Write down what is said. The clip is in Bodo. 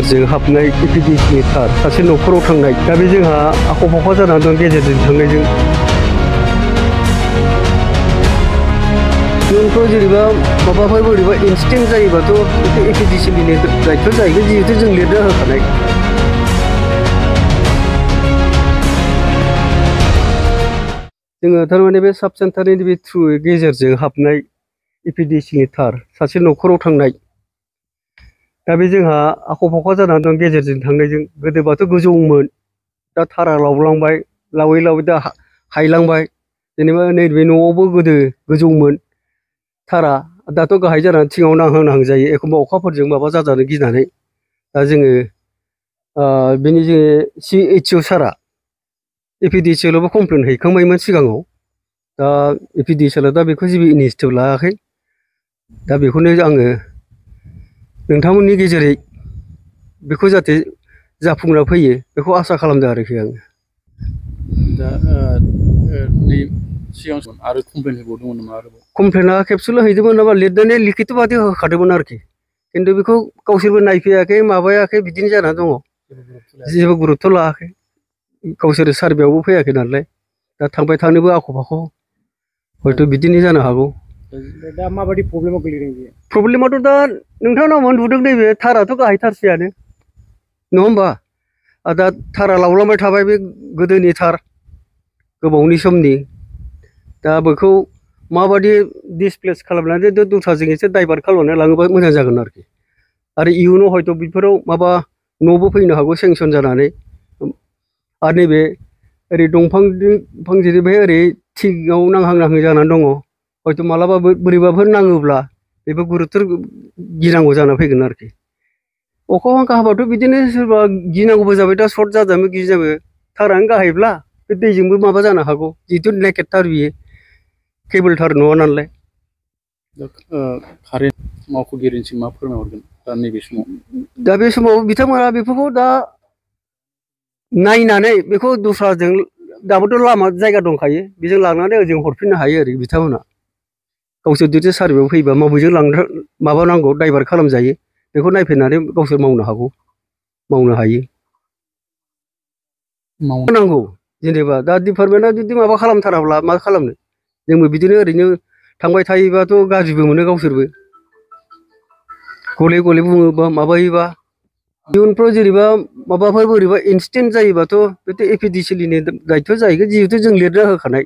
गेजेरजों हाबनाय एपिडिसिनि थार सासे न'खराव थांनाय दा बे जोंहा आख' फाख' जानानै दं गेजेरजों थांनायजों इयुनफ्राव जेनेबा माबाफोर बोरैबा इन्सिडेन्ट जायोबाथ' एपिडिसिनि दायथ' जाहैगोन जिहेतु जों लिरना होखानाय जोङो थारमाने बे साब सेन्टारनि बे थ्रु गेजेरजों हाबनाय एपिडिसिनि थार सासे न'खराव थांनाय दा बे जोंहा आख' फाख' जानानै दं गेजेरजों थांनायजों गोदोबाथ' गोजौमोन दा थारा लावलांबाय लावै लावै दा हायलांबाय जेनेबा नैबे न'आवबो गोदो गोजौमोन थारा दाथ' गाहाय जानानै थिङाव नांहां जायो एखमबा अखाफोरजों माबा जाजानो गिनानै दा जोङो बिनि जोङो CHO सारा एपिडिसिएलआवबो कमप्लेन हैखांबायमोन सिगाङाव दा एपिडिसिएलआ दा बेखौ जेबो इनिसिएटिभ लायाखै दा बेखौनो आङो नोंथांमोननि गेजेरै बेखौ जाहाथे जाफुंना फैयो बेखौ आसा खालामदों आरोखि आङो दा नै सिगां सम आरो कमप्लेन होबावदोंमोन नामा आरोबाव कमप्लेना खेबसेल' हैदोंमोन नामा लिरनानै लिखित बादि होखादोंमोन आरोखि खिन्थु बेखौ गावसोरबो नायफैयाखै माबायाखै बिदिनो जानानै दङ जेबो गुरुत्थ' लायाखै गावसोर सारभेयावबो फैयाखै नालाय दा थांबाय थानोबो आख' फाख' हयथ' बिदिनो जानो हागौ दा माबायदि प्रब्लेमाव गोलैदों बेयो प्रब्लेमाथ' दा नोंथांनाव नुदों नैबे थाराथ' गाहायथारसैयानो नङा होमबा दा थारा लावलांबाय थाबाय बे गोदोनि थार गोबावनि समनि दा बेखौ माबायदि डिसप्लेस खालामनानै दस्राजों एसे डाइभार्ट खालामनानै लाङोबा मोजां जागोन आरोखि आरो इयुनाव हयथ' बेफोराव माबा न'बो फैनो हागौ सेंसन जानानै आरो नैबे ओरै दंफां फांसेनिफ्राय ओरै थिङाव नांहां जानानै दङ हयथ' मालाबा बोरैबाफोर नाङोब्ला बेबो गुरुत्थ' गिनांगौ जानानै फैगोन आरोखि अखा बांखा हाबाथ' बिदिनो सोरबा गिनांगौबो जाबाय दा सर्ट जाजानो गिजाबो थारानो गाहायब्ला बे दैजोंबो माबा जानो हागौ जिहेथु नेकेट थार बियो केबोल थार नङा नालाय कारेन्ट मावख'गिरिनिसिम मा फोरमायहरगोन दा नैबे समाव दा बे समाव बिथांमोना बेफोरखौ दा नायनानै बेखौ दस्राजों दाबोथ' लामा जायगा दंखायो बेजों लांनानै ओजों हरफिननो हायो आरो बिथांमोना गावसोर जुदि सारभेयाव फैबा माबेजों माबानांगौ डाइभार्ट खालामजायो बेखौ नायफैनानै गावसोर मावनो हागौ मावनो हायो नांगौ जेनेबा दा डिपार्टमेन्टआ जुदि माबा खालामथाराब्ला मा खालामनो जोंबो बिदिनो ओरैनो थांबाय थायोबाथ' गाज्रिबो मोनो गावसोरबो गले गले बुङोबा माबायोबा इयुनफ्राव जेनेबा माबाफोर बोरैबा इन्सिडेन्ट जायोबाथ' बेथ' एपिडिसिएलनि दायथ' जाहैगोन जिहेतु जों लिरना होखानाय